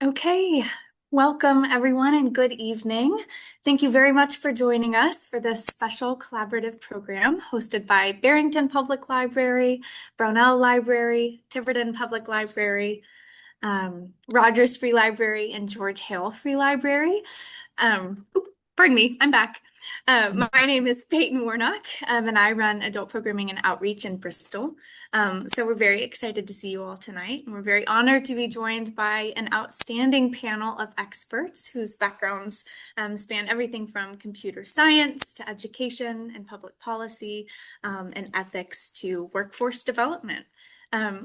Okay, welcome everyone and good evening. Thank you very much for joining us for this special collaborative program hosted by Barrington Public Library, Brownell Library, Tiverton Public Library, Rogers Free Library, and George Hale Free Library. Pardon me, I'm back. My name is Peyton Warnock, and I run adult programming and outreach in Bristol. So we're very excited to see you all tonight, and we're very honored to be joined by an outstanding panel of experts whose backgrounds span everything from computer science to education and public policy, and ethics to workforce development.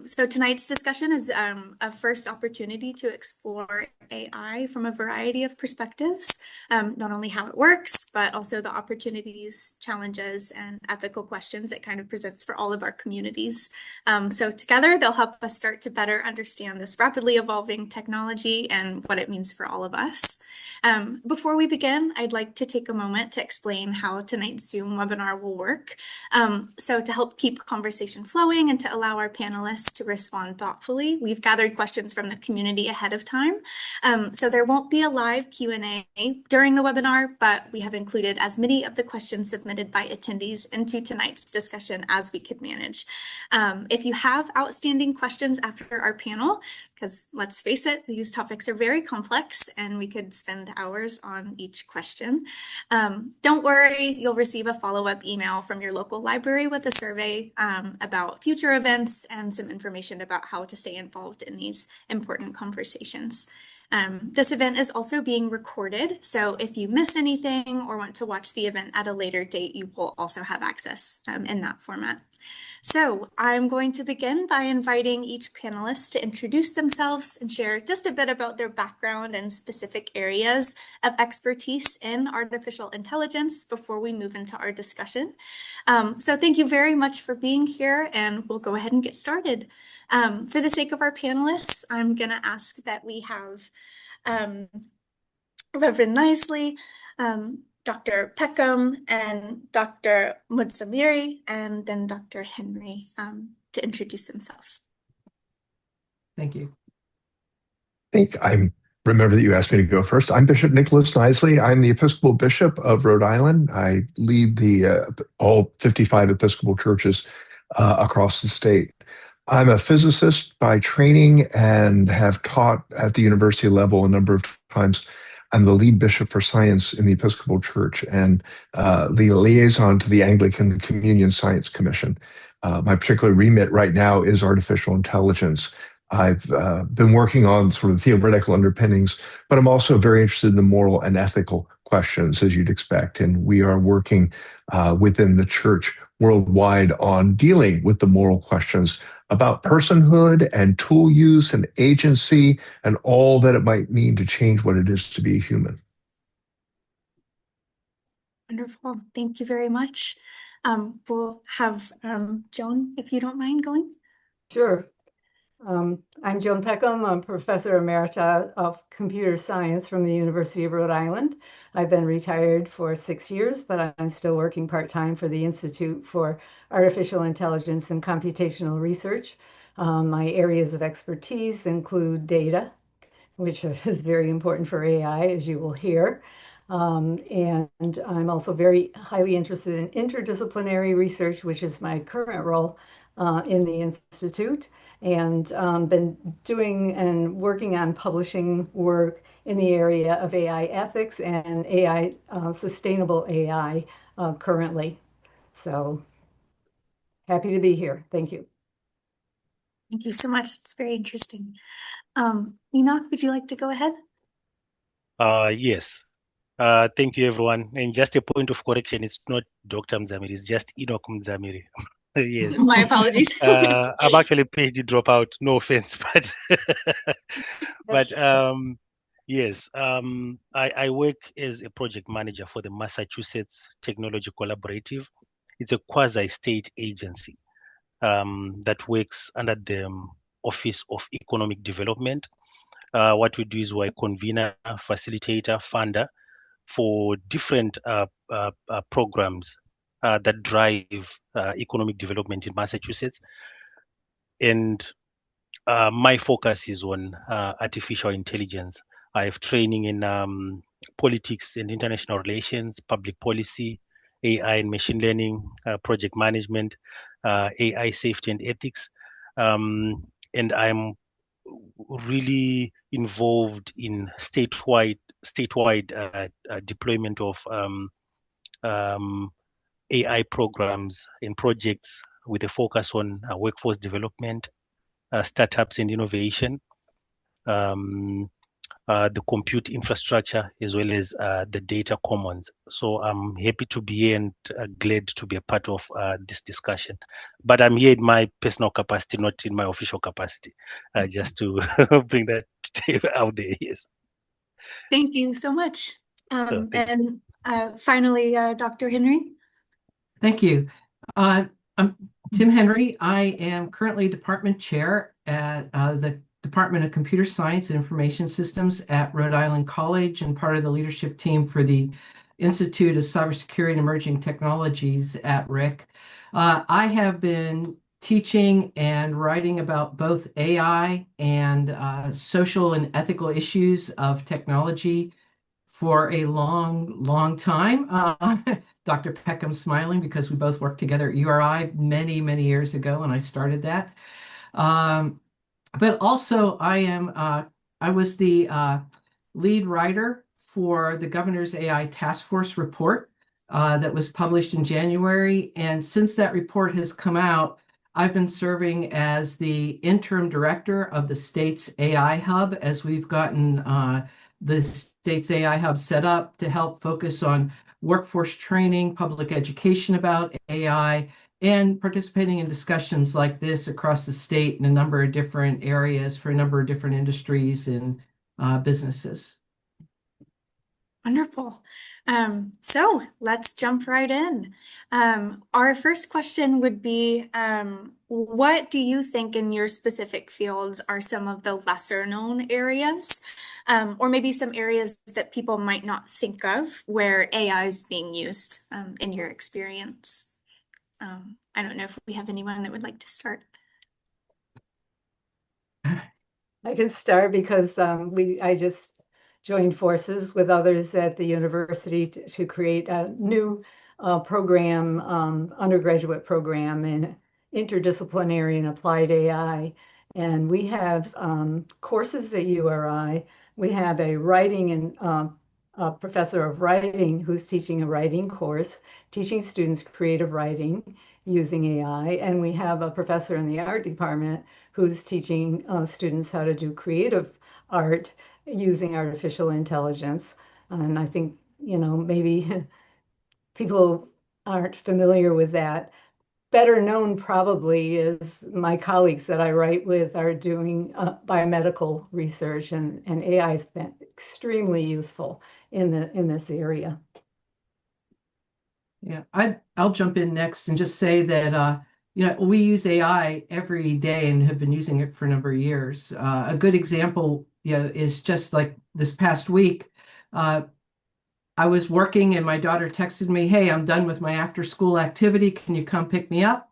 So tonight's discussion is a first opportunity to explore AI from a variety of perspectives, not only how it works, but also the opportunities, challenges, and ethical questions it kind of presents for all of our communities. So together, they'll help us start to better understand this rapidly evolving technology and what it means for all of us. Before we begin, I'd like to take a moment to explain how tonight's Zoom webinar will work. So to help keep conversation flowing and to allow our panelists to respond thoughtfully, we've gathered questions from the community ahead of time. So there won't be a live Q&A during the webinar, but we have included as many of the questions submitted by attendees into tonight's discussion as we could manage. If you have outstanding questions after our panel, because let's face it, these topics are very complex and we could spend hours on each question. Don't worry, you'll receive a follow-up email from your local library with a survey about future events and some information about how to stay involved in these important conversations. This event is also being recorded, so if you miss anything or want to watch the event at a later date, you will also have access in that format. So I'm going to begin by inviting each panelist to introduce themselves and share just a bit about their background and specific areas of expertise in artificial intelligence before we move into our discussion. So thank you very much for being here, and we'll go ahead and get started. For the sake of our panelists, I'm going to ask that we have Reverend Knisely, Dr. Peckham, and Dr. Mutsamiri, and then Dr. Henry to introduce themselves. Thank you. I remember that you asked me to go first. I'm Bishop Nicholas Knisely. I'm the Episcopal Bishop of Rhode Island. I lead all 55 Episcopal churches across the state. I'm a physicist by training and have taught at the university level a number of times. I'm the lead bishop for science in the Episcopal Church and the liaison to the Anglican Communion Science Commission. My particular remit right now is artificial intelligence. I've been working on sort of theoretical underpinnings, but I'm also very interested in the moral and ethical questions, as you'd expect. And we are working within the church worldwide on dealing with the moral questions about personhood and tool use and agency and all that it might mean to change what it is to be a human. Wonderful. Thank you very much. We'll have Joan, if you don't mind going. Sure. I'm Joan Peckham. I'm Professor Emerita of Computer Science from the University of Rhode Island. I've been retired for 6 years, but I'm still working part-time for the Institute for Artificial Intelligence and Computational Research. My areas of expertise include data, which is very important for AI, as you will hear. And I'm also very highly interested in interdisciplinary research, which is my current role in the Institute, and been doing and working on publishing work in the area of AI ethics and AI, sustainable AI currently. So happy to be here. Thank you. Thank you so much. It's very interesting. Enoch, would you like to go ahead? Yes. Thank you, everyone. And just a point of correction, it's not Dr. Mzamiri, it's just Enoch Mzamiri. Yes. My apologies. I'm actually PhD dropout, no offense, but yes, I work as a project manager for the Massachusetts Technology Collaborative. It's a quasi-state agency that works under the Office of Economic Development. What we do is we're a convener, facilitator, funder for different programs that drive economic development in Massachusetts. And my focus is on artificial intelligence. I have training in politics and international relations, public policy, AI and machine learning, project management, AI safety and ethics. And I'm really involved in statewide deployment of AI programs and projects with a focus on workforce development, startups and innovation, the compute infrastructure, as well as the data commons. So I'm happy to be here and glad to be a part of this discussion. But I'm here in my personal capacity, not in my official capacity, just to bring that out there. Yes. Thank you so much. Thank you. And finally, Dr. Henry. Thank you. I'm Tim Henry. I am currently department chair at the Department of Computer Science and Information Systems at Rhode Island College and part of the leadership team for the Institute of Cybersecurity and Emerging Technologies at RIC. I have been teaching and writing about both AI and social and ethical issues of technology for a long time. Dr. Peckham's smiling because we both worked together at URI many years ago when I started that. But also I was the lead writer for the Governor's AI Task Force report that was published in January. And since that report has come out, I've been serving as the interim director of the state's AI Hub as we've gotten the state's AI Hub set up to help focus on workforce training, public education about AI, and participating in discussions like this across the state in a number of different areas for a number of different industries and businesses. Wonderful. So let's jump right in. Our first question would be, what do you think in your specific fields are some of the lesser known areas, or maybe some areas that people might not think of where AI is being used in your experience? I don't know if we have anyone that would like to start. I can start because I just joined forces with others at the university to create a new program, undergraduate program in interdisciplinary and applied AI. And we have courses at URI. We have a writing and a professor of writing who's teaching a writing course, teaching students creative writing using AI. And we have a professor in the art department who's teaching students how to do creative art using artificial intelligence. And I think, maybe people aren't familiar with that. Better known probably is my colleagues that I write with are doing biomedical research, and AI has been extremely useful in this area. Yeah, I'll jump in next and just say that we use AI every day and have been using it for a number of years. A good example, is just like this past week. I was working and my daughter texted me, "Hey, I'm done with my after-school activity. Can you come pick me up?"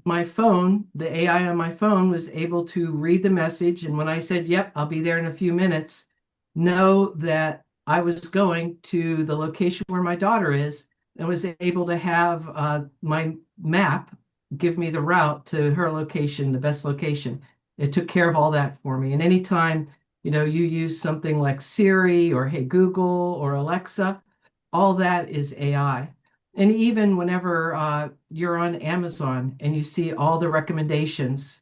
My phone, the AI on my phone, was able to read the message, and when I said, "Yep, I'll be there in a few minutes," know that I was going to the location where my daughter is, and was able to have my map give me the route to her location, the best location. It took care of all that for me. And anytime, you use something like Siri or Hey Google or Alexa, all that is AI. And even whenever you're on Amazon and you see all the recommendations,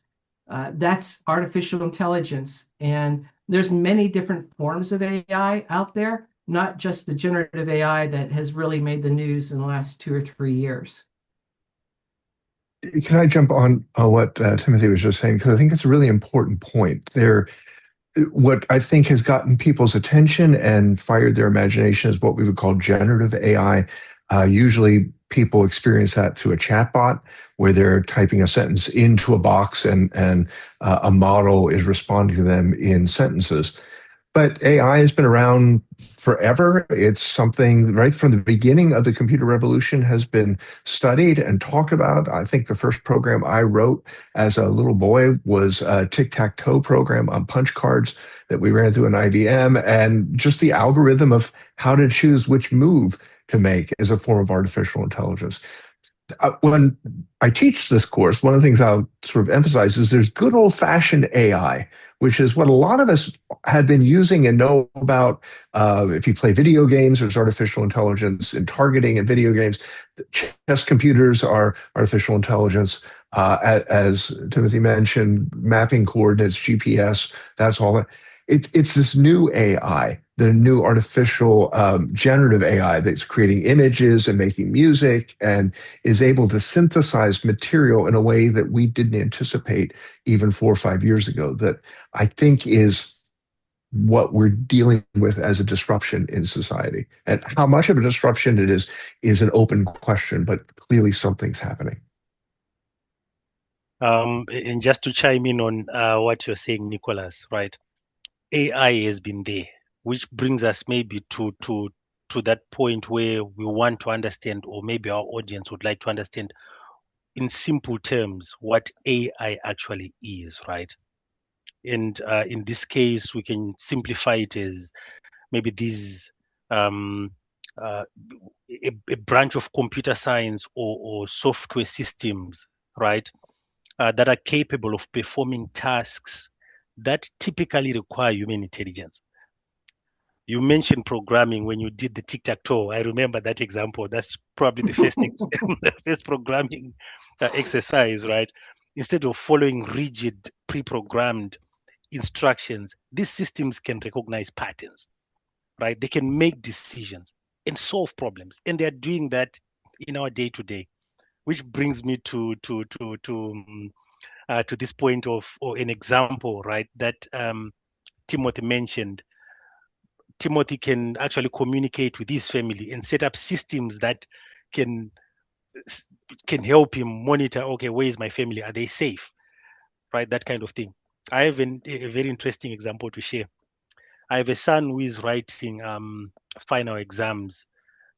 that's artificial intelligence. And there's many different forms of AI out there, not just the generative AI that has really made the news in the last 2 or 3 years. Can I jump on what Timothy was just saying? Because I think it's a really important point. What I think has gotten people's attention and fired their imagination is what we would call generative AI. Usually people experience that through a chatbot where they're typing a sentence into a box and a model is responding to them in sentences. But AI has been around forever. It's something right from the beginning of the computer revolution has been studied and talked about. I think the first program I wrote as a little boy was a tic-tac-toe program on punch cards that we ran through an IBM, and just the algorithm of how to choose which move to make as a form of artificial intelligence. When I teach this course, one of the things I'll sort of emphasize is there's good old-fashioned AI, which is what a lot of us have been using and know about. If you play video games, there's artificial intelligence in targeting in video games. Chess computers are artificial intelligence. As Timothy mentioned, mapping coordinates, GPS, that's all. It's this new AI, the new artificial generative AI that's creating images and making music and is able to synthesize material in a way that we didn't anticipate even 4 or 5 years ago, that I think is what we're dealing with as a disruption in society. And how much of a disruption it is an open question, but clearly something's happening. And just to chime in on what you're saying, Nicholas, right? AI has been there, which brings us maybe to that point where we want to understand, or maybe our audience would like to understand in simple terms what AI actually is, right? And in this case, we can simplify it as maybe these a branch of computer science or software systems, right, that are capable of performing tasks that typically require human intelligence. You mentioned programming when you did the tic-tac-toe. I remember that example. That's probably the first the first programming exercise, right? Instead of following rigid, pre-programmed instructions, these systems can recognize patterns, right? They can make decisions and solve problems, and they're doing that in our day-to-day, which brings me to this point of, or an example, right, that Timothy mentioned. Timothy can actually communicate with his family and set up systems that can help him monitor, okay, where is my family? Are they safe? Right, that kind of thing. I have a very interesting example to share. I have a son who is writing final exams.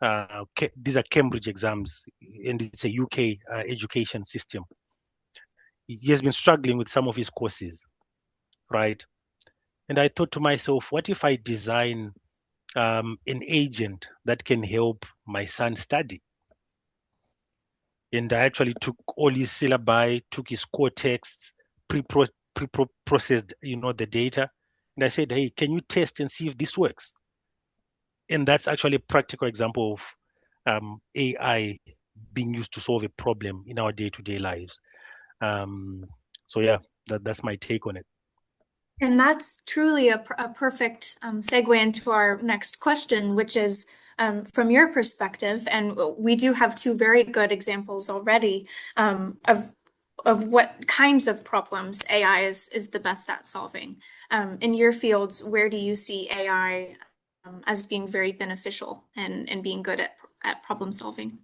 These are Cambridge exams, and it's a UK education system. He has been struggling with some of his courses, right? And I thought to myself, what if I design an agent that can help my son study? And I actually took all his syllabi, took his core texts, pre-processed, the data. And I said, hey, can you test and see if this works? And that's actually a practical example of AI being used to solve a problem in our day-to-day lives. So yeah, that's my take on it. And that's truly a perfect segue into our next question, which is from your perspective, and we do have two very good examples already of what kinds of problems AI is the best at solving. In your fields, where do you see AI as being very beneficial and being good at problem solving?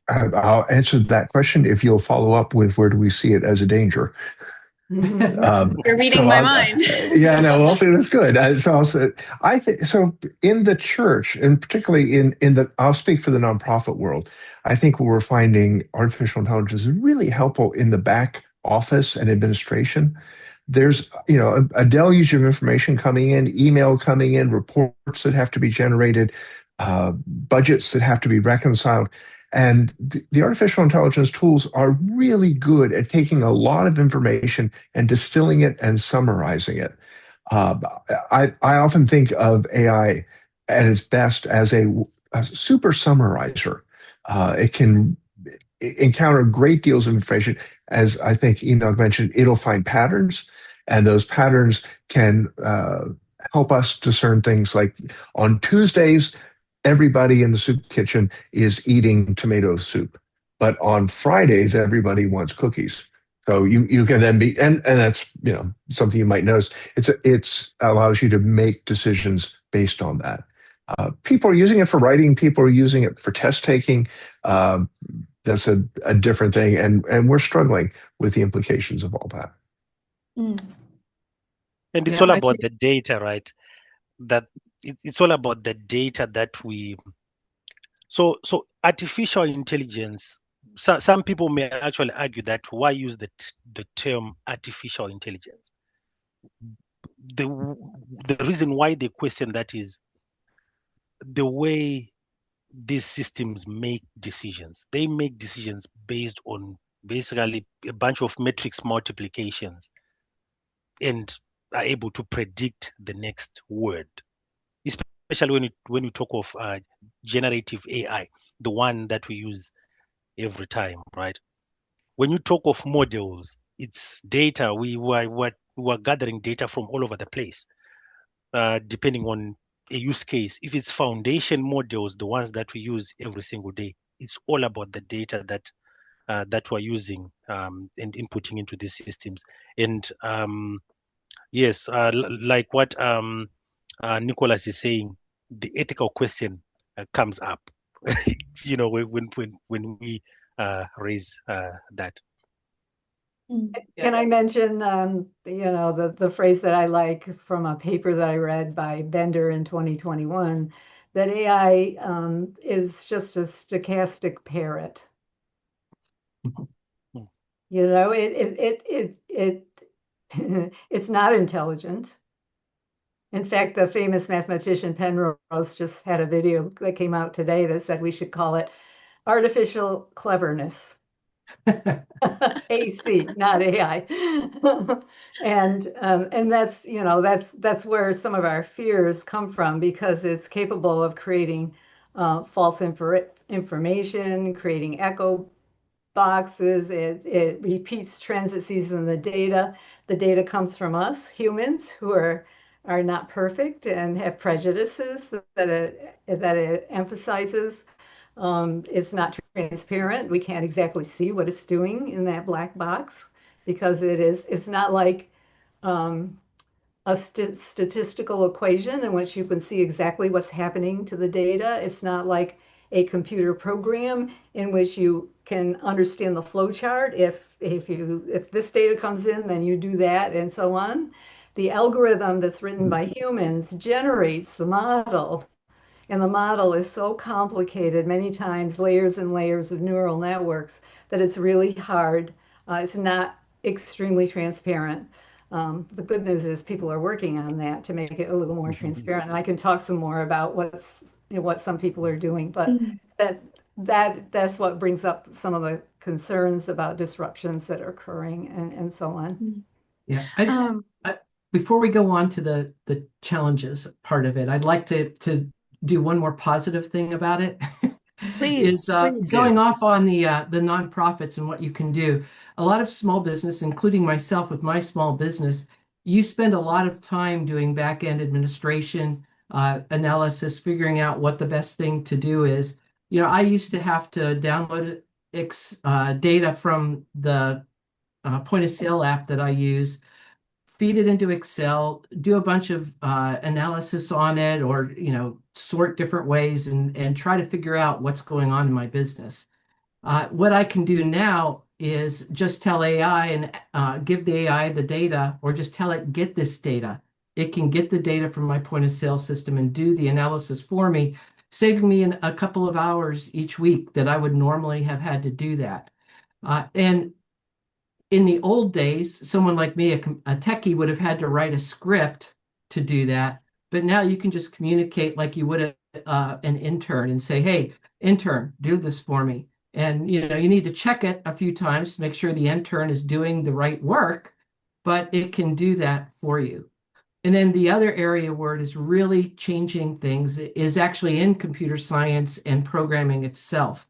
I'll answer that question if you'll follow up with where do we see it as a danger. You're reading my mind. Yeah, no, well, that's good. I think so. In the church, and particularly in the, I'll speak for the nonprofit world. I think what we're finding artificial intelligence is really helpful in the back office and administration. There's a deluge of information coming in, email coming in, reports that have to be generated, budgets that have to be reconciled. And the artificial intelligence tools are really good at taking a lot of information and distilling it and summarizing it. I often think of AI at its best as a super summarizer. It can encounter great deals of information. As I think Enoch mentioned, it'll find patterns, and those patterns can help us discern things like on Tuesdays, everybody in the soup kitchen is eating tomato soup, but on Fridays, everybody wants cookies. So you can then be, and that's, something you might notice. It's allows you to make decisions based on that. People are using it for writing. People are using it for test taking. That's a different thing. And we're struggling with the implications of all that. And it's all about the data, right? that it's all about the data that we. So artificial intelligence. Some people may actually argue that why use the term artificial intelligence. The reason why they question that is the way these systems make decisions. They make decisions based on basically a bunch of matrix multiplications and are able to predict the next word, especially when you talk of generative AI, the one that we use every time, right? When you talk of models, it's data. We were gathering data from all over the place, depending on a use case. If it's foundation models, the ones that we use every single day, it's all about the data that we're using and inputting into these systems. And yes, like what Nicholas is saying, the ethical question comes up. When we raise that. Can I mention, the phrase that I like from a paper that I read by Bender in 2021, that AI is just a stochastic parrot. It's not intelligent. In fact, the famous mathematician Penrose just had a video that came out today that said we should call it artificial cleverness. AC, not AI. and that's where some of our fears come from, because it's capable of creating false information, creating echo boxes. It repeats trends it sees in the data. The data comes from us humans who are not perfect and have prejudices that it emphasizes. It's not transparent. We can't exactly see what it's doing in that black box, because it's not like a statistical equation in which you can see exactly what's happening to the data. It's not like a computer program in which you can understand the flow chart. If this data comes in, then you do that, and so on. The algorithm that's written by humans generates the model. And the model is so complicated, many times layers and layers of neural networks, that it's really hard. It's not extremely transparent. The good news is people are working on that to make it a little more transparent. And I can talk some more about what some people are doing, but that's what brings up some of the concerns about disruptions that are occurring and so on. Yeah. Before we go on to the challenges part of it, I'd like to do one more positive thing about it. Please, going off on the nonprofits and what you can do. A lot of small business, including myself with my small business, you spend a lot of time doing back-end administration, analysis, figuring out what the best thing to do is. I used to have to download data from the point of sale app that I use, feed it into Excel, do a bunch of analysis on it, or sort different ways and try to figure out what's going on in my business. What I can do now is just tell AI and give the AI the data, or just tell it, get this data. It can get the data from my point of sale system and do the analysis for me, saving me a couple of hours each week that I would normally have had to do that. And in the old days, someone like me, a techie, would have had to write a script to do that. But now you can just communicate like you would an intern and say, hey, intern, do this for me. And you need to check it a few times to make sure the intern is doing the right work, but it can do that for you. And then the other area where it is really changing things is actually in computer science and programming itself,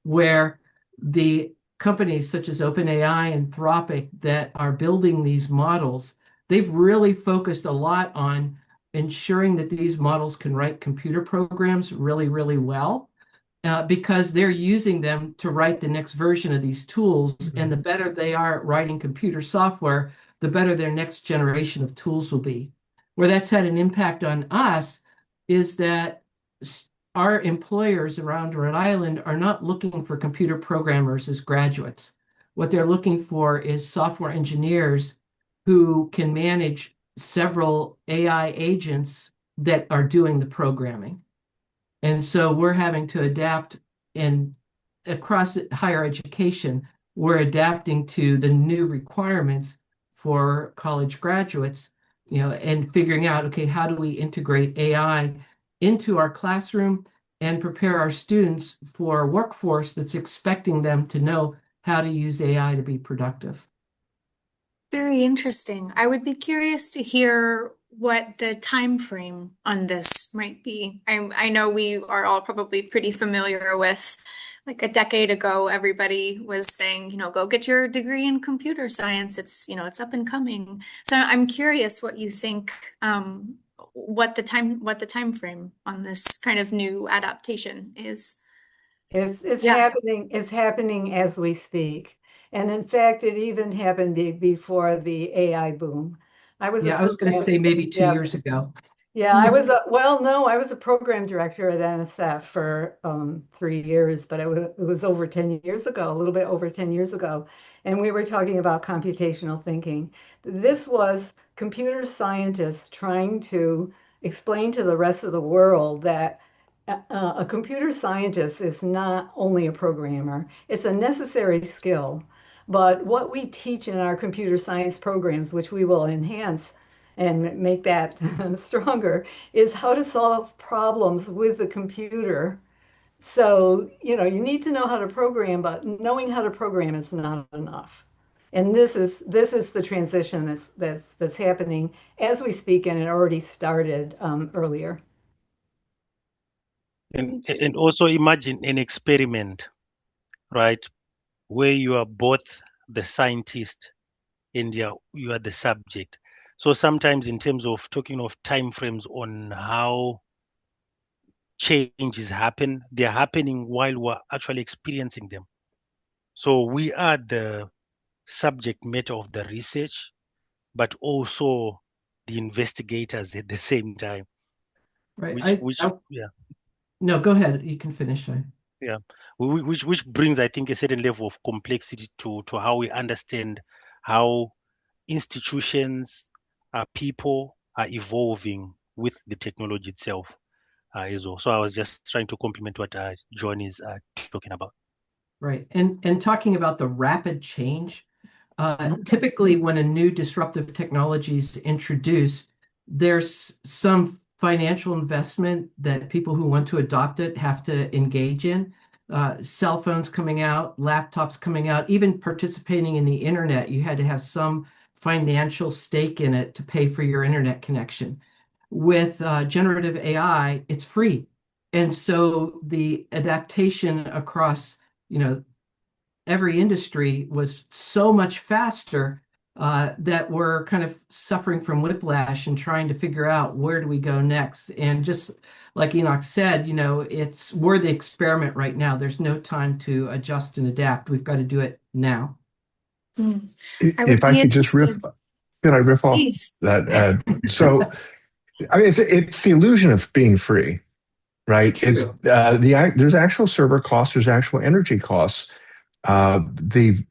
where the companies such as OpenAI and Anthropic that are building these models, they've really focused a lot on ensuring that these models can write computer programs really, really well, because they're using them to write the next version of these tools. And the better they are at writing computer software, the better their next generation of tools will be. Where that's had an impact on us is that our employers around Rhode Island are not looking for computer programmers as graduates. What they're looking for is software engineers who can manage several AI agents that are doing the programming. And so we're having to adapt, and across higher education, we're adapting to the new requirements for college graduates, and figuring out, okay, how do we integrate AI into our classroom and prepare our students for a workforce that's expecting them to know how to use AI to be productive. Very interesting. I would be curious to hear what the time frame on this might be. I know we are all probably pretty familiar with, like, a decade ago, everybody was saying, go get your degree in computer science. It's up and coming. So I'm curious what you think, what the time frame on this kind of new adaptation is. It's Yeah. happening as we speak. And in fact, it even happened before the AI boom. I was Yeah, I was going to say maybe 2 years ago. Yeah, I was I was a program director at NSF for 3 years, but it was over 10 years ago, a little bit over 10 years ago. And we were talking about computational thinking. This was computer scientists trying to explain to the rest of the world that a computer scientist is not only a programmer, it's a necessary skill. But what we teach in our computer science programs, which we will enhance and make that stronger, is how to solve problems with the computer. So, you need to know how to program, but knowing how to program is not enough. And this is the transition that's happening as we speak, and it already started earlier. And also imagine an experiment, right, where you are both the scientist and you are the subject. So sometimes in terms of talking of timeframes on how changes happen, they're happening while we're actually experiencing them. So we are the subject matter of the research, but also the investigators at the same time. Right. Yeah. No, go ahead. You can finish. Yeah, which brings, I think, a certain level of complexity to how we understand how institutions, people are evolving with the technology itself as well. So I was just trying to complement what John is talking about. Right. And talking about the rapid change, typically when a new disruptive technology is introduced, there's some financial investment that people who want to adopt it have to engage in. Cell phones coming out, laptops coming out, even participating in the internet, you had to have some financial stake in it to pay for your internet connection. With generative AI, it's free. And so the adaptation across every industry was so much faster that we're kind of suffering from whiplash and trying to figure out where do we go next. And just like Enoch said, we're the experiment right now. There's no time to adjust and adapt. We've got to do it now. If I could just riff, can I riff off that? So, I mean, it's the illusion of being free, right? It's there's actual server costs, there's actual energy costs. The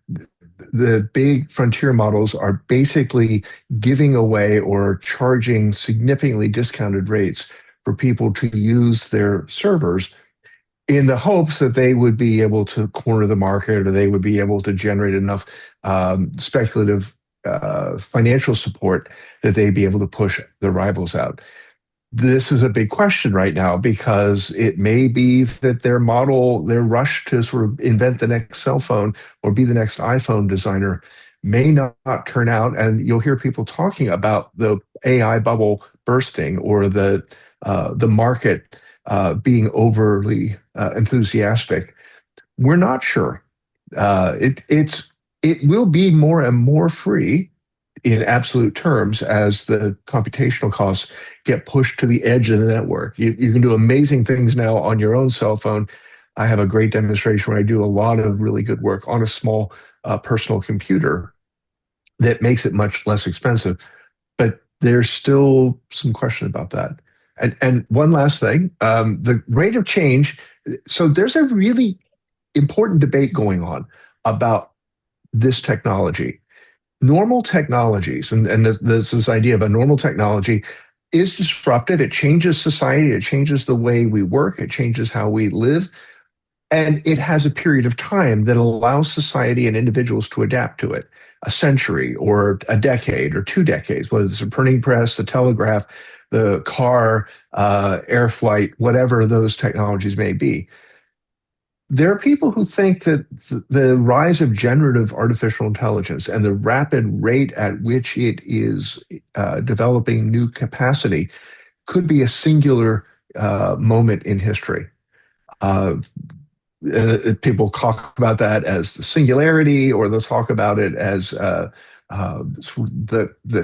big frontier models are basically giving away or charging significantly discounted rates for people to use their servers in the hopes that they would be able to corner the market, or they would be able to generate enough speculative financial support that they'd be able to push their rivals out. This is a big question right now, because it may be that their rush to sort of invent the next cell phone or be the next iPhone designer may not turn out. And you'll hear people talking about the AI bubble bursting, or the market being overly enthusiastic. We're not sure. It will be more and more free in absolute terms as the computational costs get pushed to the edge of the network. You can do amazing things now on your own cell phone. I have a great demonstration where I do a lot of really good work on a small personal computer that makes it much less expensive. But there's still some question about that. And one last thing, the rate of change. So there's a really important debate going on about this technology. Normal technologies, and this idea of a normal technology is disruptive. It changes society. It changes the way we work. It changes how we live. And it has a period of time that allows society and individuals to adapt to it, a century or a decade or 2 decades, whether it's the printing press, the telegraph, the car, air flight, whatever those technologies may be. There are people who think that the rise of generative artificial intelligence and the rapid rate at which it is developing new capacity could be a singular moment in history. People talk about that as the singularity, or they'll talk about it as the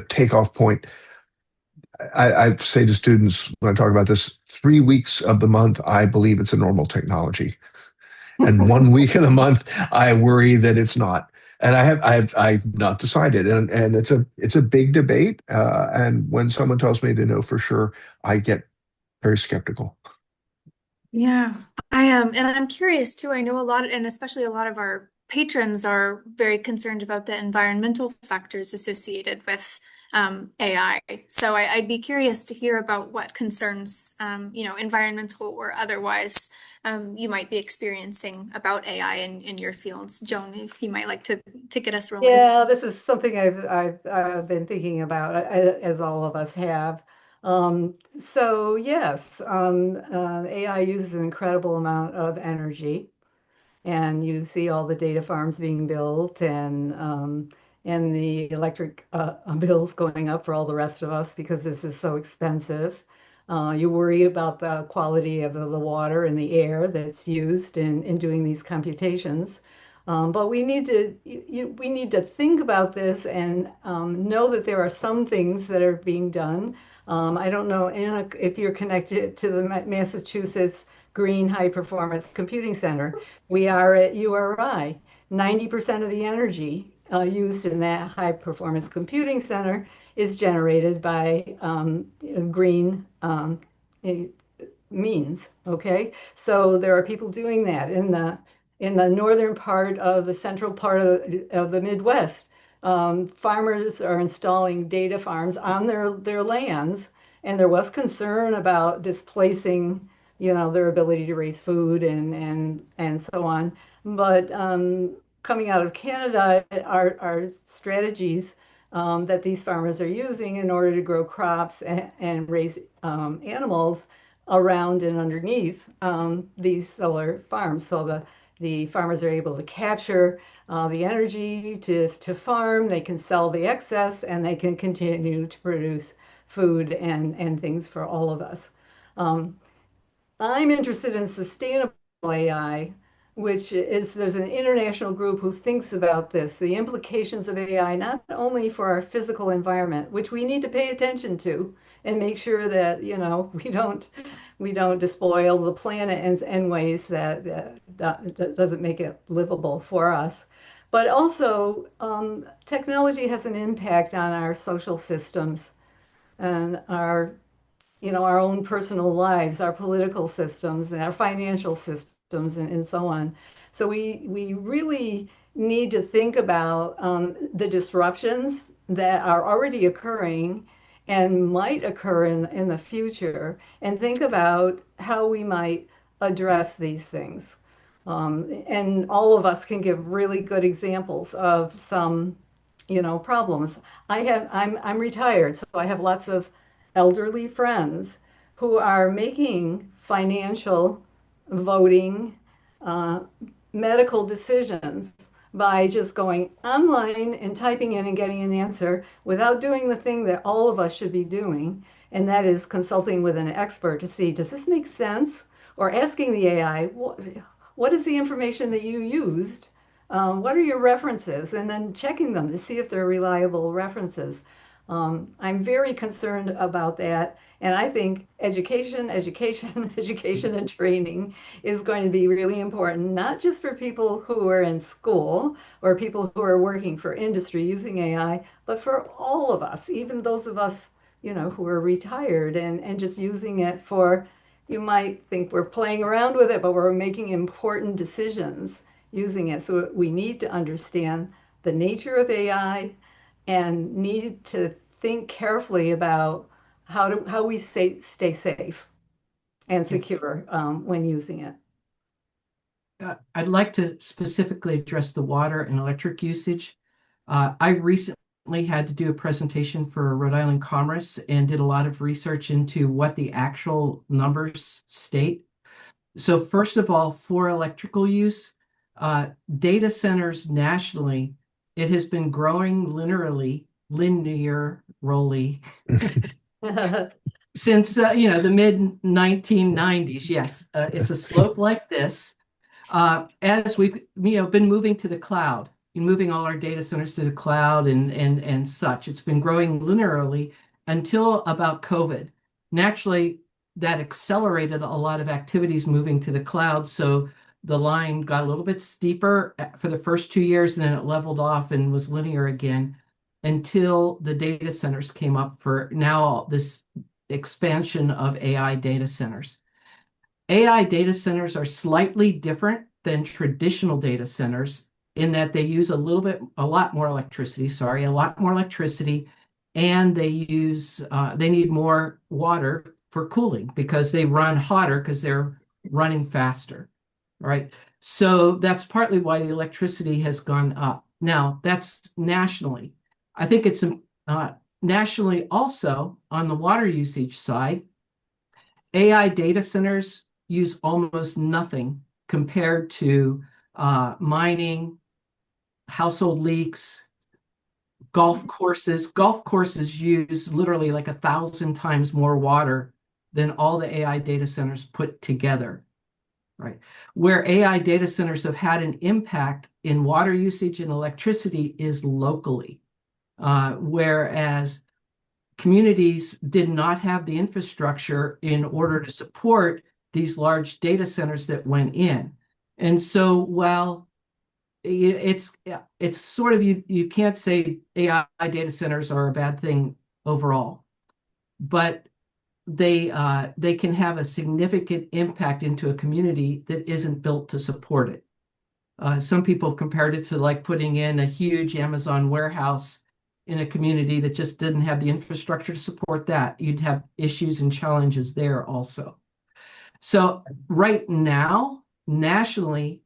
takeoff point. I say to students when I talk about this, 3 weeks of the month, I believe it's a normal technology. And 1 week of the month, I worry that it's not. And I've not decided. And it's a big debate. And when someone tells me they know for sure, I get very skeptical. Yeah, I am. And I'm curious too. I know a lot, and especially a lot of our patrons are very concerned about the environmental factors associated with AI. So I'd be curious to hear about what concerns, environmental or otherwise, you might be experiencing about AI in your fields. Joan, if you might like to get us rolling. Yeah, this is something I've been thinking about, as all of us have. So yes, AI uses an incredible amount of energy, and you see all the data farms being built, and the electric bills going up for all the rest of us because this is so expensive. You worry about the quality of the water and the air that's used in doing these computations. But we need to think about this and know that there are some things that are being done. I don't know, Anna, if you're connected to the Massachusetts Green High Performance Computing Center. We are at URI. 90% of the energy used in that high performance computing center is generated by green means. Okay, so there are people doing that in the northern part of the central part of the Midwest. Farmers are installing data farms on their lands, and there was concern about displacing, their ability to raise food and so on. But coming out of Canada are strategies that these farmers are using in order to grow crops and raise animals around and underneath these solar farms. So the farmers are able to capture the energy to farm, they can sell the excess, and they can continue to produce food and things for all of us. I'm interested in sustainable AI, which is there's an international group who thinks about this, the implications of AI, not only for our physical environment, which we need to pay attention to and make sure that, we don't despoil the planet in ways that doesn't make it livable for us. But also, technology has an impact on our social systems and our own personal lives, our political systems, and our financial systems, and so on. So we really need to think about the disruptions that are already occurring and might occur in the future, and think about how we might address these things. And all of us can give really good examples of some, problems. I'm retired, so I have lots of elderly friends who are making financial, voting, uh, medical decisions by just going online and typing in and getting an answer without doing the thing that all of us should be doing, and that is consulting with an expert to see, does this make sense? Or asking the AI, what is the information that you used? What are your references? And then checking them to see if they're reliable references. I'm very concerned about that. And I think education, education, and training is going to be really important, not just for people who are in school or people who are working for industry using AI, but for all of us, even those of us, who are retired and just using it for, you might think we're playing around with it, but we're making important decisions using it. So we need to understand the nature of AI and need to think carefully about how we stay safe and secure when using it. I'd like to specifically address the water and electric usage. I recently had to do a presentation for Rhode Island Commerce and did a lot of research into what the actual numbers state. So first of all, for electrical use, data centers nationally, it has been growing linearly since the mid 1990s. Yes, it's a slope like this. As we've been moving to the cloud, moving all our data centers to the cloud and such, it's been growing linearly until about COVID. Naturally, that accelerated a lot of activities moving to the cloud. So the line got a little bit steeper for the first 2 years, and then it leveled off and was linear again until the data centers came up for now this expansion of AI data centers. AI data centers are slightly different than traditional data centers in that they use a lot more electricity, and they need more water for cooling because they run hotter because they're running faster, right? So that's partly why the electricity has gone up. Now, that's nationally. I think it's nationally also on the water usage side. AI data centers use almost nothing compared to mining, household leaks, golf courses. Golf courses use literally like 1,000 times more water than all the AI data centers put together, right? Where AI data centers have had an impact in water usage and electricity is locally, whereas communities did not have the infrastructure in order to support these large data centers that went in. And so while it's sort of, you can't say AI data centers are a bad thing overall, but they can have a significant impact into a community that isn't built to support it. Some people have compared it to like putting in a huge Amazon warehouse in a community that just didn't have the infrastructure to support that. You'd have issues and challenges there also. So right now, nationally,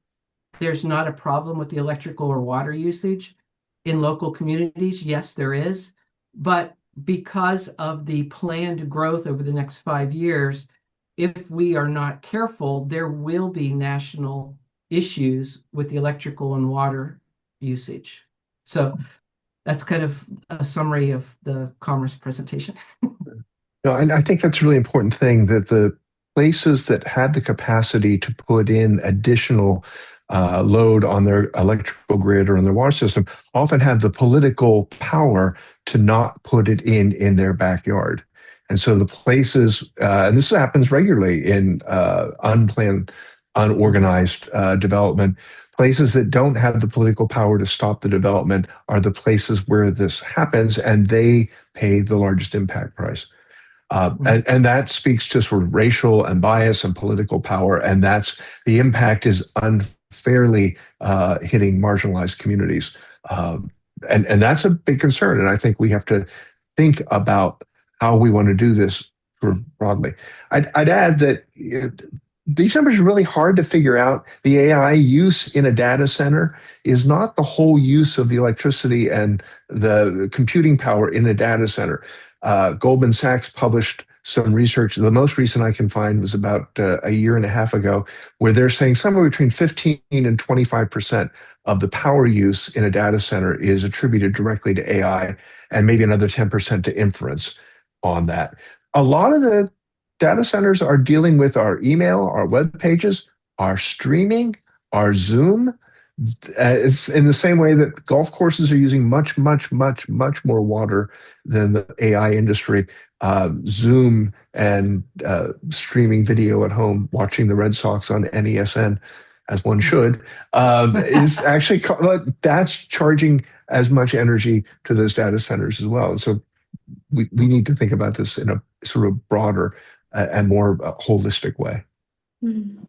there's not a problem with the electrical or water usage. In local communities, yes, there is. But because of the planned growth over the next 5 years, if we are not careful, there will be national issues with the electrical and water usage. So that's kind of a summary of the Commerce presentation. No, and I think that's a really important thing, that the places that had the capacity to put in additional load on their electrical grid or on their water system often have the political power to not put it in their backyard. And so the places, and this happens regularly in unplanned, unorganized development, places that don't have the political power to stop the development are the places where this happens, and they pay the largest impact price. And that speaks to sort of racial and bias and political power, and that's the impact is unfairly hitting marginalized communities, and that's a big concern. And I think we have to think about how we want to do this sort of broadly. I'd add that these numbers are really hard to figure out. The AI use in a data center is not the whole use of the electricity and the computing power in a data center. Goldman Sachs published some research. The most recent I can find was about a year and a half ago, where they're saying somewhere between 15 and 25% of the power use in a data center is attributed directly to AI, and maybe another 10% to inference on that. A lot of the data centers are dealing with our email, our web pages, our streaming, our Zoom. It's in the same way that golf courses are using much, much, much, much more water than the AI industry. Zoom and streaming video at home, watching the Red Sox on NESN, as one should, is actually, that's charging as much energy to those data centers as well. And so we need to think about this in a sort of broader and more holistic way. Mm-hmm.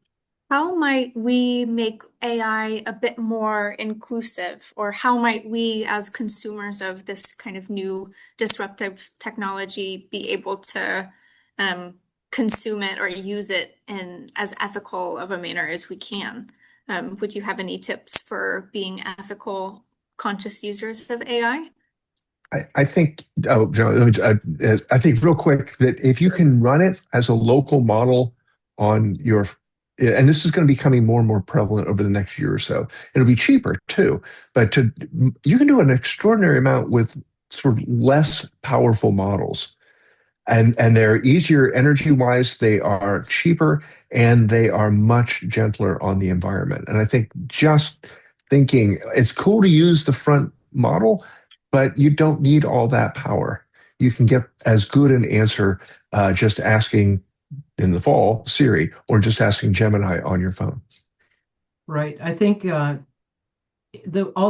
How might we make AI a bit more inclusive, or how might we, as consumers of this kind of new disruptive technology, be able to um, consume it or use it in as ethical of a manner as we can? Would you have any tips for being ethical, conscious users of AI? I think, oh, Joe, I think real quick that if you can run it as a local model on your, and this is going to be becoming more and more prevalent over the next year or so, it'll be cheaper too, but you can do an extraordinary amount with sort of less powerful models. And they're easier energy wise, they are cheaper, and they are much gentler on the environment. And I think just thinking it's cool to use the front model, but you don't need all that power. You can get as good an answer just asking in the fall Siri or just asking Gemini on your phone. Right. I think all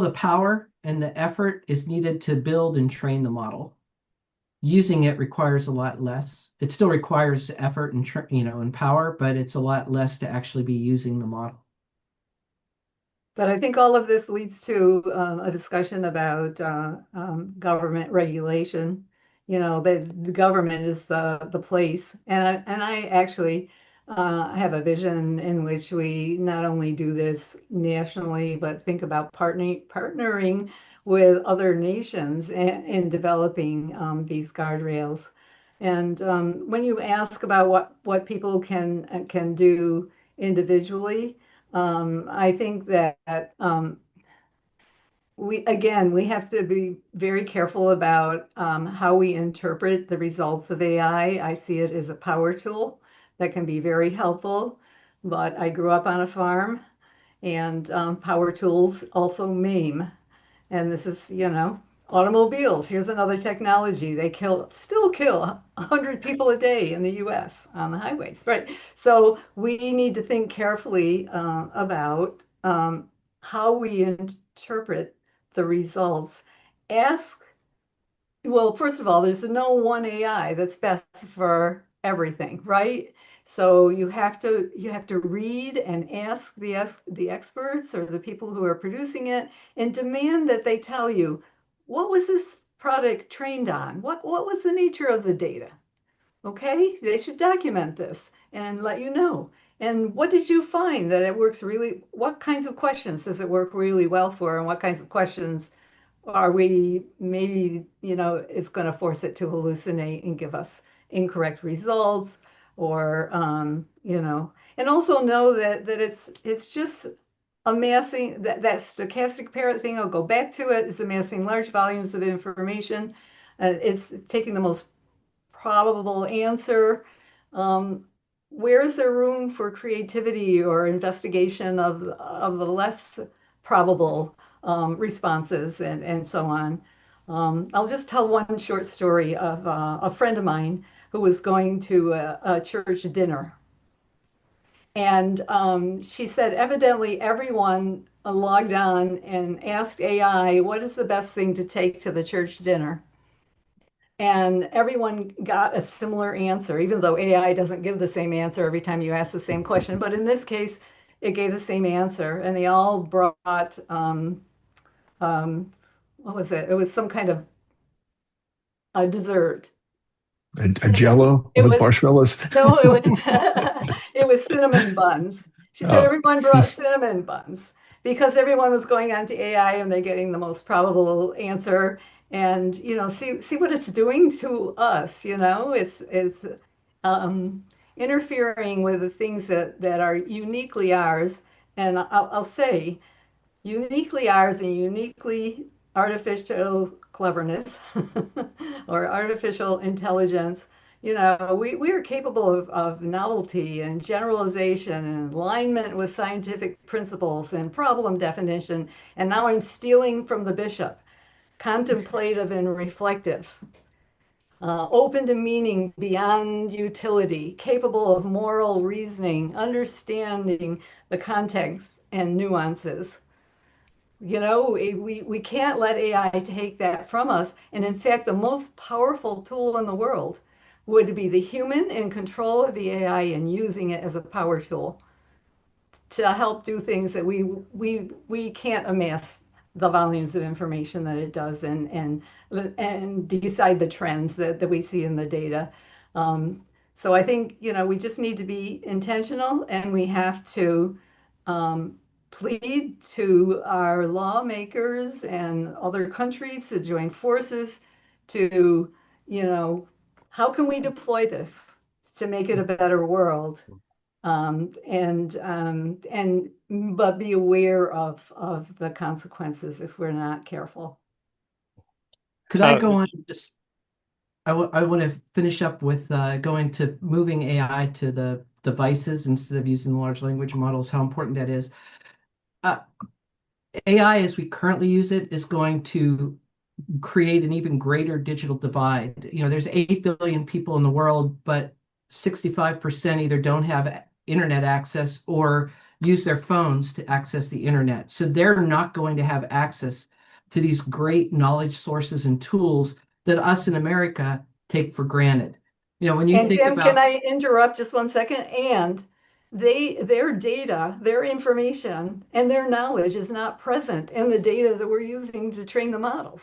the power and the effort is needed to build and train the model. Using it requires a lot less. It still requires effort and and power, but it's a lot less to actually be using the model. But I think all of this leads to a discussion about government regulation. You know, the government is the place, and I actually have a vision in which we not only do this nationally, but think about partnering with other nations in developing these guardrails. And when you ask about what people can do individually. I think that we have to be very careful about how we interpret the results of AI. I see it as a power tool that can be very helpful, but I grew up on a farm, and power tools also maim. And this is, automobiles. Here's another technology. They still kill 100 people a day in the US on the highways, right? So we need to think carefully about how we interpret the results. Ask, well, first of all, there's no one AI that's best for everything, right? So you have to read and ask the experts or the people who are producing it and demand that they tell you, what was this product trained on? What was the nature of the data? Okay, they should document this and let you know. And what did you find that it works really, what kinds of questions does it work really well for, and what kinds of questions are we maybe, it's going to force it to hallucinate and give us incorrect results, or, and also know that it's just amassing that stochastic parrot thing. I'll go back to it. It's amassing large volumes of information. It's taking the most probable answer. Where is there room for creativity or investigation of the less probable responses and so on? I'll just tell one short story of a friend of mine who was going to a church dinner. And she said, evidently, everyone logged on and asked AI, what is the best thing to take to the church dinner? And everyone got a similar answer, even though AI doesn't give the same answer every time you ask the same question. But in this case, it gave the same answer. And they all brought, what was it? It was some kind of a dessert. A Jello with marshmallows? No, it was cinnamon buns. She said everyone brought cinnamon buns because everyone was going on to AI and they're getting the most probable answer. And see what it's doing to us. It's interfering with the things that are uniquely ours. And I'll say uniquely ours and uniquely artificial cleverness or artificial intelligence. We are capable of novelty and generalization and alignment with scientific principles and problem definition. And now I'm stealing from the bishop: contemplative and reflective, open to meaning beyond utility, capable of moral reasoning, understanding the context and nuances. We can't let AI take that from us. And in fact, the most powerful tool in the world would be the human in control of the AI and using it as a power tool to help do things that we can't amass the volumes of information that it does, and decide the trends that we see in the data. So I think, we just need to be intentional, and we have to plead to our lawmakers and other countries to join forces to, how can we deploy this to make it a better world? But be aware of the consequences if we're not careful. Could I go on? I want to finish up with going to moving AI to the devices instead of using large language models, how important that is. AI, as we currently use it, is going to create an even greater digital divide. There's 8 billion people in the world, but 65% either don't have internet access or use their phones to access the internet. So they're not going to have access to these great knowledge sources and tools that us in America take for granted. When you think Tim, about— can I interrupt just 1 second? And their data, their information, and their knowledge is not present in the data that we're using to train the models.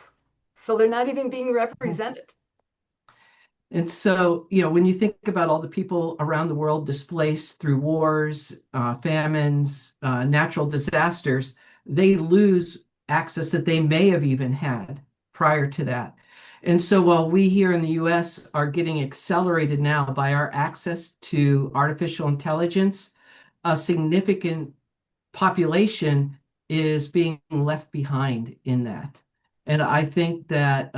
So they're not even being represented. And so, when you think about all the people around the world displaced through wars, famines, natural disasters, they lose access that they may have even had prior to that. And so while we here in the US are getting accelerated now by our access to artificial intelligence, a significant population is being left behind in that. And I think that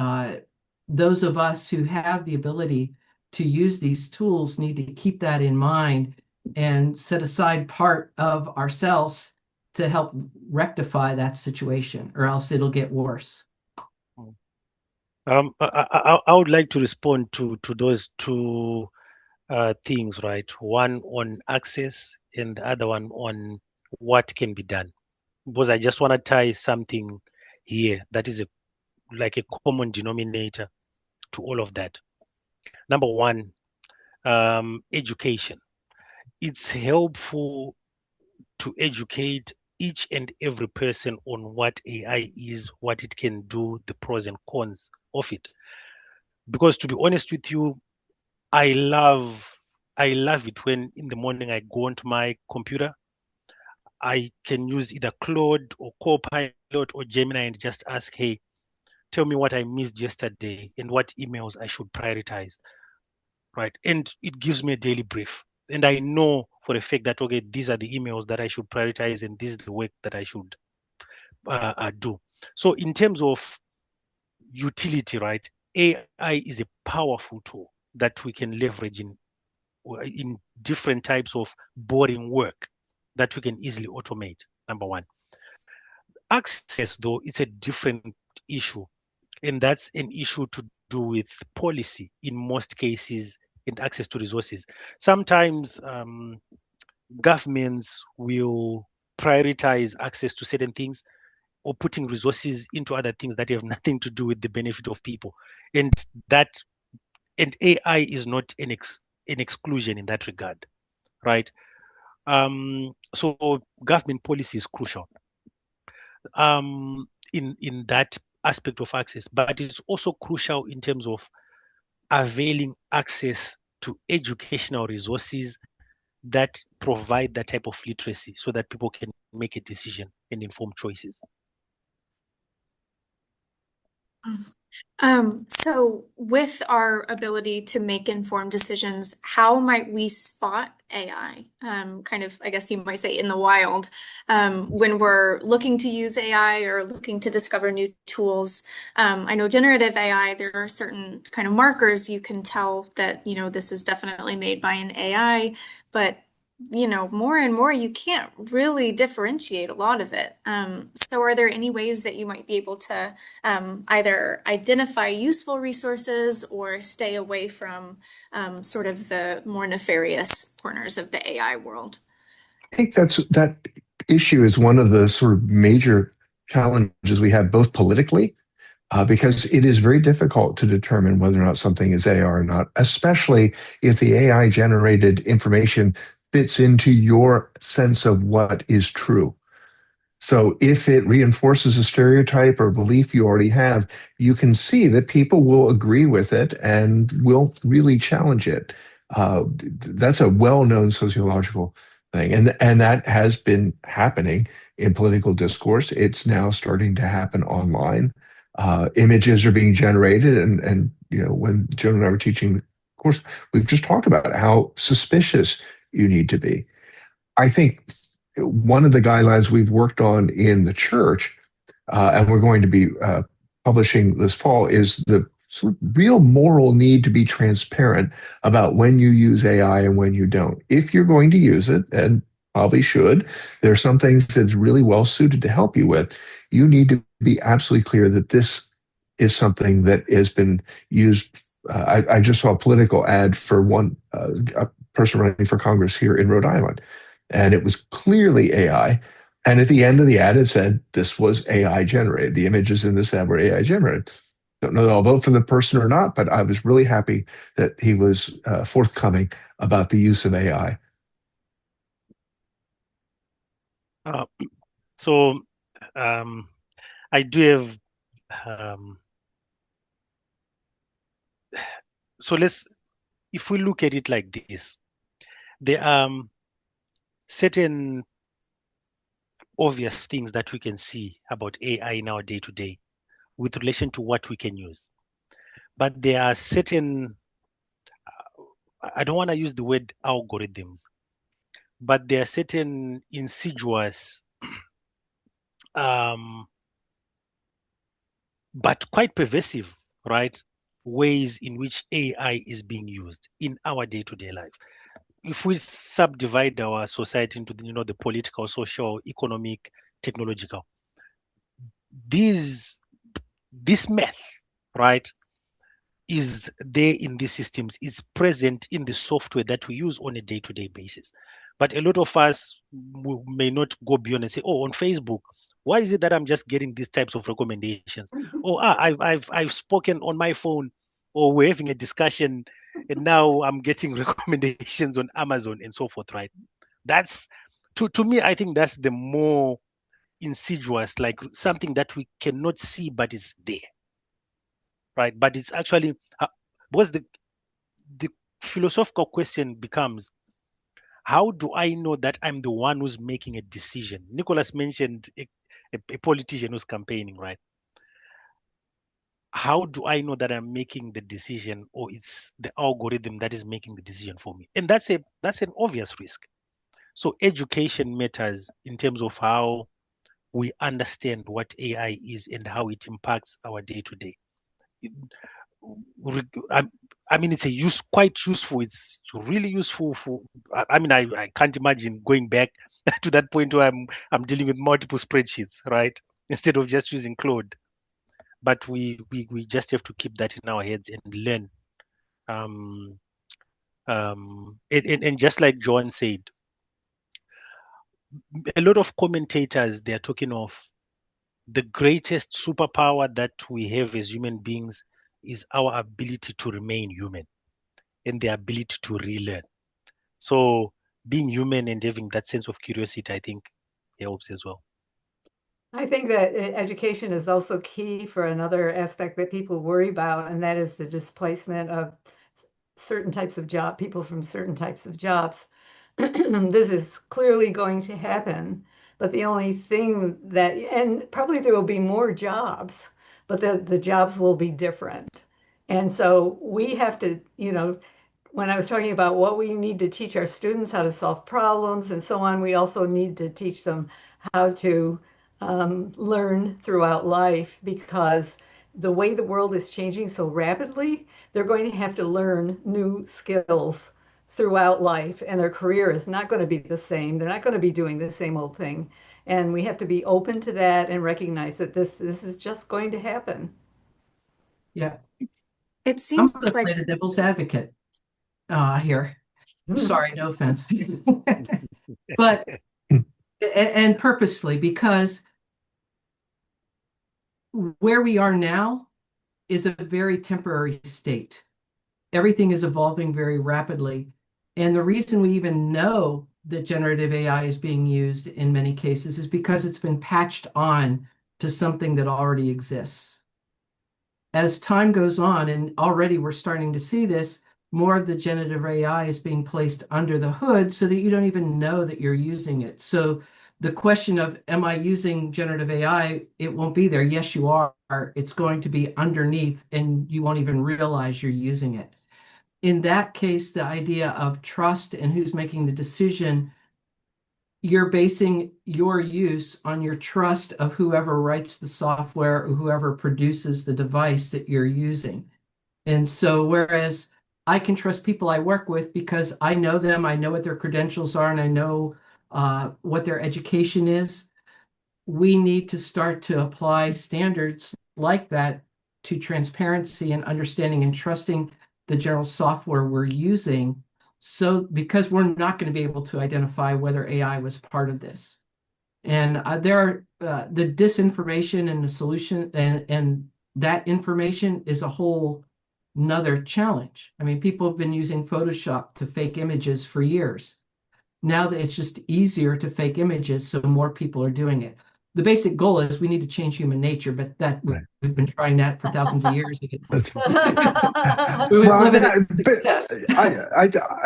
those of us who have the ability to use these tools need to keep that in mind and set aside part of ourselves to help rectify that situation, or else it'll get worse. I would like to respond to those two things, right? One on access and the other one on what can be done. Because I just want to tie something here that is like a common denominator to all of that. Number one, education. It's helpful to educate each and every person on what AI is, what it can do, the pros and cons of it. Because to be honest with you, I love it when in the morning I go onto my computer, I can use either Claude or Copilot or Gemini and just ask, hey, tell me what I missed yesterday and what emails I should prioritize, right? And it gives me a daily brief. And I know for a fact that, okay, these are the emails that I should prioritize and this is the work that I should do. So in terms of utility, right, AI is a powerful tool that we can leverage in different types of boring work that we can easily automate, number one. Access, though, it's a different issue. And that's an issue to do with policy in most cases and access to resources. Sometimes governments will prioritize access to certain things or putting resources into other things that have nothing to do with the benefit of people. And AI is not an exclusion in that regard, right? So government policy is crucial in that aspect of access, but it's also crucial in terms of availing access to educational resources that provide that type of literacy so that people can make a decision and inform choices. So with our ability to make informed decisions, how might we spot AI? Kind of, I guess you might say, in the wild, when we're looking to use AI or looking to discover new tools. I know generative AI, there are certain kind of markers you can tell that, this is definitely made by an AI, but more and more, you can't really differentiate a lot of it. So are there any ways that you might be able to either identify useful resources or stay away from sort of the more nefarious corners of the AI world? I think that issue is one of the sort of major challenges we have both politically, because it is very difficult to determine whether or not something is AI or not, especially if the AI generated information fits into your sense of what is true. So if it reinforces a stereotype or belief you already have, you can see that people will agree with it and will really challenge it. That's a well-known sociological thing, and that has been happening in political discourse. It's now starting to happen online. Images are being generated, and when Joan and I were teaching, of course, we've just talked about how suspicious you need to be. I think one of the guidelines we've worked on in the church, and we're going to be publishing this fall, is the sort of real moral need to be transparent about when you use AI and when you don't. If you're going to use it, and probably should, there are some things that's really well suited to help you with. You need to be absolutely clear that this is something that has been used. I just saw a political ad for a person running for Congress here in Rhode Island, and it was clearly AI. And at the end of the ad, it said this was AI generated. The images in this ad were AI generated. Don't know that I'll vote for the person or not, but I was really happy that he was forthcoming about the use of AI. So I do have. So if we look at it like this, there are certain obvious things that we can see about AI in our day to day with relation to what we can use. But there are certain, I don't want to use the word algorithms, but there are certain insidious, but quite pervasive, right, ways in which AI is being used in our day-to-day life. If we subdivide our society into the political, social, economic, technological, this math, right, is there in these systems, is present in the software that we use on a day-to-day basis. But a lot of us may not go beyond and say, oh, on Facebook, why is it that I'm just getting these types of recommendations? Oh, I've spoken on my phone, or we're having a discussion, and now I'm getting recommendations on Amazon and so forth, right? That's, to me, I think that's the more insidious, like something that we cannot see, but it's there, right? But it's actually, because the philosophical question becomes, how do I know that I'm the one who's making a decision? Nicholas mentioned a politician who's campaigning, right? How do I know that I'm making the decision, or it's the algorithm that is making the decision for me? And that's an obvious risk. So education matters in terms of how we understand what AI is and how it impacts our day-to-day. I mean, it's quite useful. It's really useful for. I mean, I can't imagine going back to that point where I'm dealing with multiple spreadsheets, right? Instead of just using Claude. But we just have to keep that in our heads and learn. And just like John said, a lot of commentators, they're talking of the greatest superpower that we have as human beings is our ability to remain human and the ability to relearn. So being human and having that sense of curiosity, I think, helps as well. I think that education is also key for another aspect that people worry about, and that is the displacement of certain types of people from certain types of jobs. This is clearly going to happen, but the only thing and probably there will be more jobs, but the jobs will be different. And so we have to, when I was talking about what we need to teach our students how to solve problems and so on, we also need to teach them how to learn throughout life, because the way the world is changing so rapidly, they're going to have to learn new skills throughout life, and their career is not going to be the same. They're not going to be doing the same old thing. And we have to be open to that and recognize that this is just going to happen. Yeah. It I'm seems going to play like the devil's advocate here. Sorry, no offense. But, and purposefully, because where we are now is a very temporary state. Everything is evolving very rapidly. And the reason we even know that generative AI is being used in many cases is because it's been patched on to something that already exists. As time goes on, and already we're starting to see this, more of the generative AI is being placed under the hood so that you don't even know that you're using it. So the question of, am I using generative AI? It won't be there. Yes, you are. It's going to be underneath and you won't even realize you're using it. In that case, the idea of trust and who's making the decision, you're basing your use on your trust of whoever writes the software or whoever produces the device that you're using. And so whereas I can trust people I work with because I know them, I know what their credentials are, and I know what their education is, we need to start to apply standards like that to transparency and understanding and trusting the general software we're using. So because we're not going to be able to identify whether AI was part of this. And there are the disinformation and the solution and that information is a whole another challenge. I mean, people have been using Photoshop to fake images for years. Now that it's just easier to fake images, so more people are doing it. The basic goal is we need to change human nature, but that Right. we've been trying that for thousands of years. That's- We would Well, live in I- success.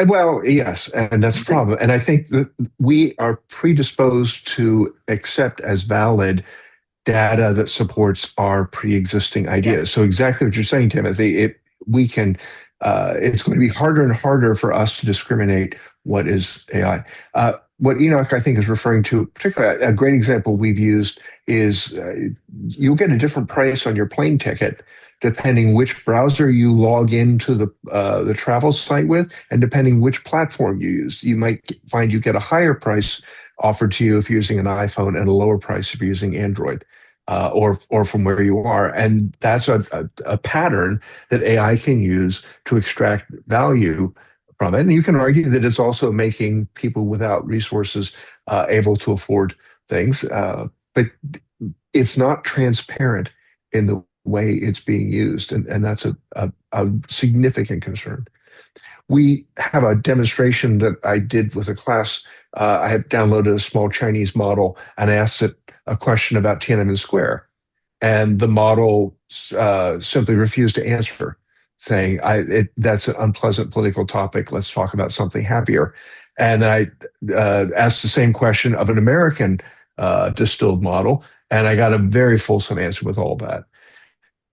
well, yes, and that's the problem. And I think that we are predisposed to accept as valid data that supports our pre-existing ideas. Yes. So exactly what you're saying, Timothy, we can, it's going to be harder and harder for us to discriminate what is AI. What Enoch, I think, is referring to, particularly a great example we've used is you'll get a different price on your plane ticket depending which browser you log into the travel site with, and depending which platform you use. You might find you get a higher price offered to you if you're using an iPhone and a lower price if you're using Android. Or from where you are. And that's a pattern that AI can use to extract value from it. And you can argue that it's also making people without resources able to afford things. But it's not transparent in the way it's being used. And that's a significant concern. We have a demonstration that I did with a class. I had downloaded a small Chinese model and asked it a question about Tiananmen Square. And the model simply refused to answer, saying, that's an unpleasant political topic. Let's talk about something happier. And I asked the same question of an American distilled model, and I got a very fulsome answer with all that.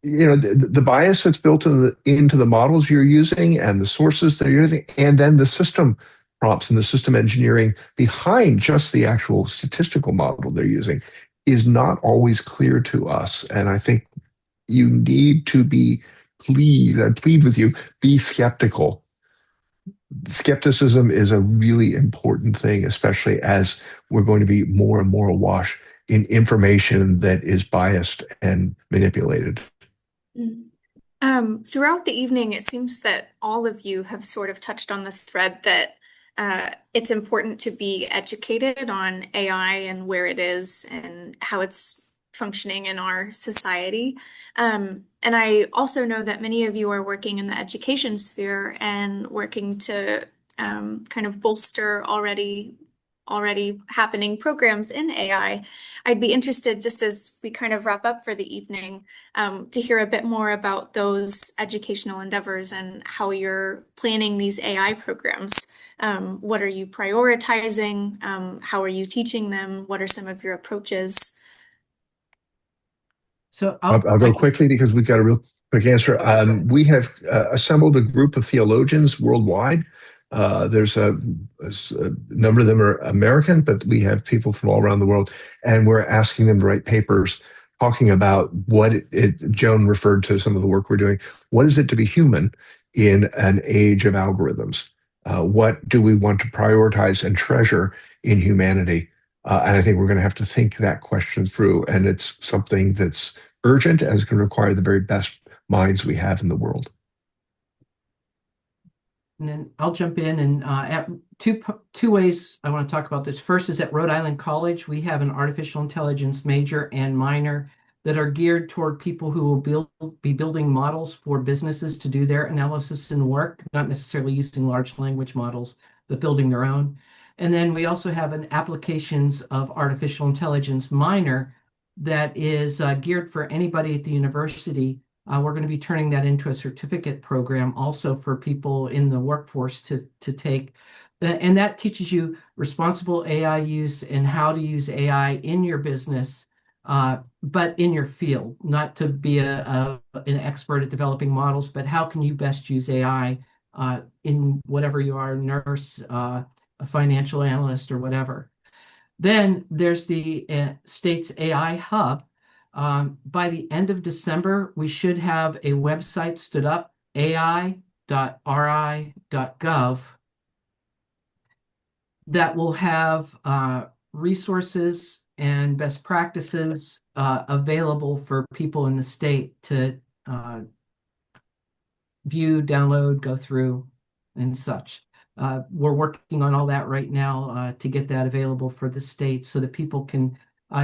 You know, the bias that's built into the models you're using and the sources that you're using, and then the system prompts and the system engineering behind just the actual statistical model they're using is not always clear to us. And I think you need to I plead with you, be skeptical. Skepticism is a really important thing, especially as we're going to be more and more awash in information that is biased and manipulated. Throughout the evening, it seems that all of you have sort of touched on the thread that it's important to be educated on AI and where it is and how it's functioning in our society. And I also know that many of you are working in the education sphere and working to kind of bolster already happening programs in AI. I'd be interested, just as we kind of wrap up for the evening, to hear a bit more about those educational endeavors and how you're planning these AI programs. What are you prioritizing? How are you teaching them? What are some of your approaches? So I'll go quickly because we've got a real quick answer. We have assembled a group of theologians worldwide. There's a number of them are American, but we have people from all around the world, and we're asking them to write papers talking about what Joan referred to some of the work we're doing. What is it to be human in an age of algorithms? What do we want to prioritize and treasure in humanity? And I think we're going to have to think that question through, and it's something that's urgent and is going to require the very best minds we have in the world. And then I'll jump in and at two ways I want to talk about this. First is at Rhode Island College, we have an artificial intelligence major and minor that are geared toward people who will be building models for businesses to do their analysis and work, not necessarily using large language models, but building their own. And then we also have an applications of artificial intelligence minor that is geared for anybody at the university. We're going to be turning that into a certificate program also for people in the workforce to take. And that teaches you responsible AI use and how to use AI in your business, but in your field, not to be an expert at developing models, but how can you best use AI in whatever you are, nurse, a financial analyst, or whatever. Then there's the state's AI hub. By the end of December, we should have a website stood up, ai.ri.gov, that will have resources and best practices available for people in the state to view, download, go through, and such. We're working on all that right now to get that available for the state so that people can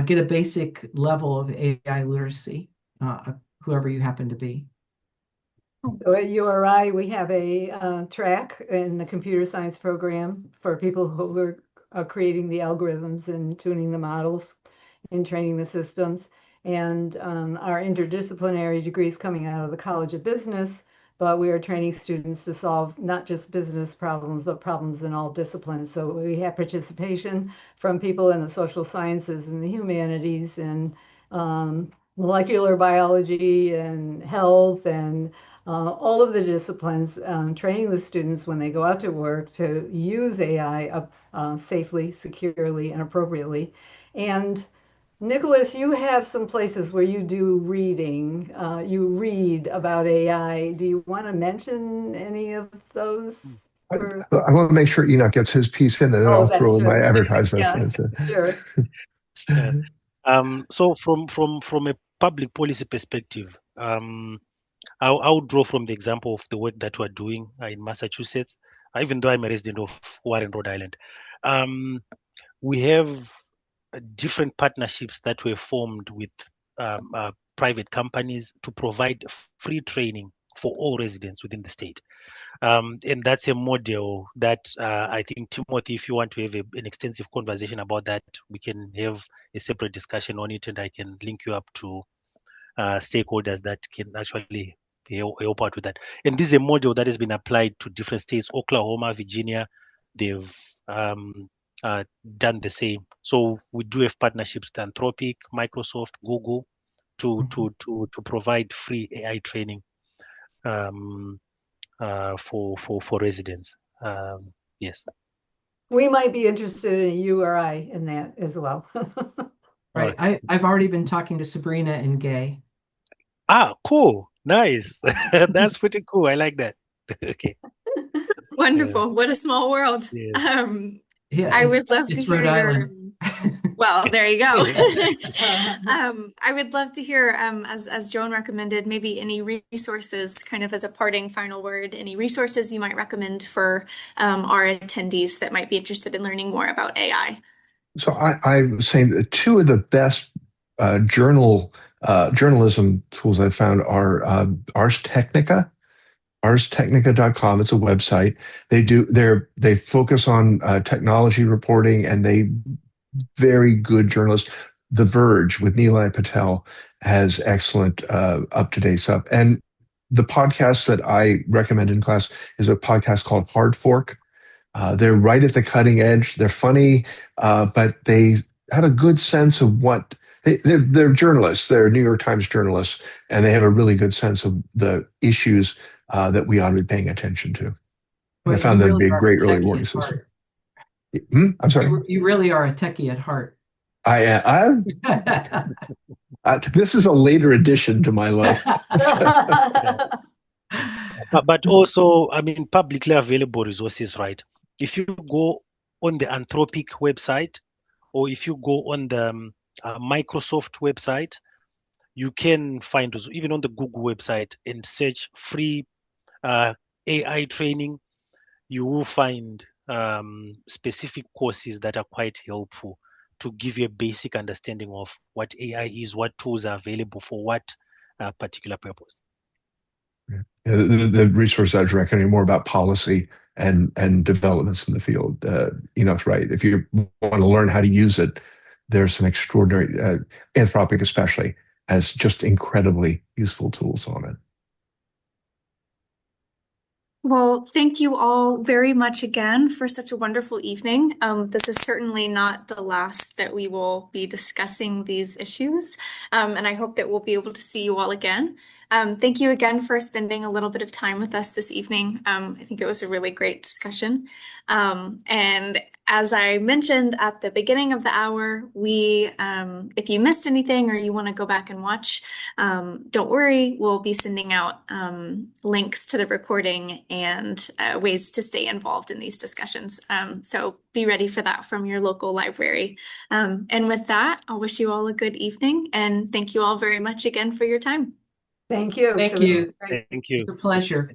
get a basic level of AI literacy, whoever you happen to be. So at URI, we have a track in the computer science program for people who are creating the algorithms and tuning the models and training the systems. And our interdisciplinary degrees coming out of the College of Business, but we are training students to solve not just business problems, but problems in all disciplines. So we have participation from people in the social sciences and the humanities and molecular biology and health and all of the disciplines, training the students when they go out to work to use AI safely, securely, and appropriately. And Nicholas, you have some places where you do reading. You read about AI. Do you want to mention any of those? I want to make sure Enoch gets his piece in, and then I'll throw in my advertisements. Sure. Yes. So from a public policy perspective, I'll draw from the example of the work that we're doing in Massachusetts. Even though I'm a resident of Warren, Rhode Island, we have different partnerships that were formed with private companies to provide free training for all residents within the state. And that's a model that I think, Timothy, if you want to have an extensive conversation about that, we can have a separate discussion on it, and I can link you up to stakeholders that can actually help out with that. And this is a model that has been applied to different states. Oklahoma, Virginia, they've done the same. So we do have partnerships with Anthropic, Microsoft, Google to provide free AI training for residents. Yes. We might be interested in URI in that as well. Right. I've already been talking to Sabrina and Gay. Cool. Nice. That's pretty cool. I like that. Okay. Wonderful. What a small world. Yeah. I would love to hear Rhode Island. Well, there you go. I would love to hear, as Joan recommended, maybe any resources, kind of as a parting final word, any resources you might recommend for our attendees that might be interested in learning more about AI. So I was saying that two of the best journalism tools I've found are Ars Technica. ArsTechnica.com. It's a website. They focus on technology reporting, and they very good journalists. The Verge with Nilay Patel has excellent up-to-date stuff. And the podcast that I recommend in class is a podcast called Hard Fork. They're right at the cutting edge. They're funny, but they have a good sense of what they're journalists. They're New York Times journalists, and they have a really good sense of the issues that we ought to be paying attention to. And I found that to be a great early warning system. I'm sorry. You really are a techie at heart. This is a later addition to my life. But also, I mean, publicly available resources, right? If you go on the Anthropic website, or if you go on the Microsoft website, you can find, even on the Google website, and search free AI training, you will find specific courses that are quite helpful to give you a basic understanding of what AI is, what tools are available for what particular purpose. The resource I was recommending more about policy and developments in the field. Enoch's right. If you want to learn how to use it, there's some extraordinary, Anthropic especially, has just incredibly useful tools on it. Well, thank you all very much again for such a wonderful evening. This is certainly not the last that we will be discussing these issues, and I hope that we'll be able to see you all again. Thank you again for spending a little bit of time with us this evening. I think it was a really great discussion. And as I mentioned at the beginning of the hour, if you missed anything or you want to go back and watch, don't worry, we'll be sending out links to the recording and ways to stay involved in these discussions. So be ready for that from your local library. And with that, I'll wish you all a good evening and thank you all very much again for your time. Thank you. Thank It was you. great. Thank you. It's a pleasure.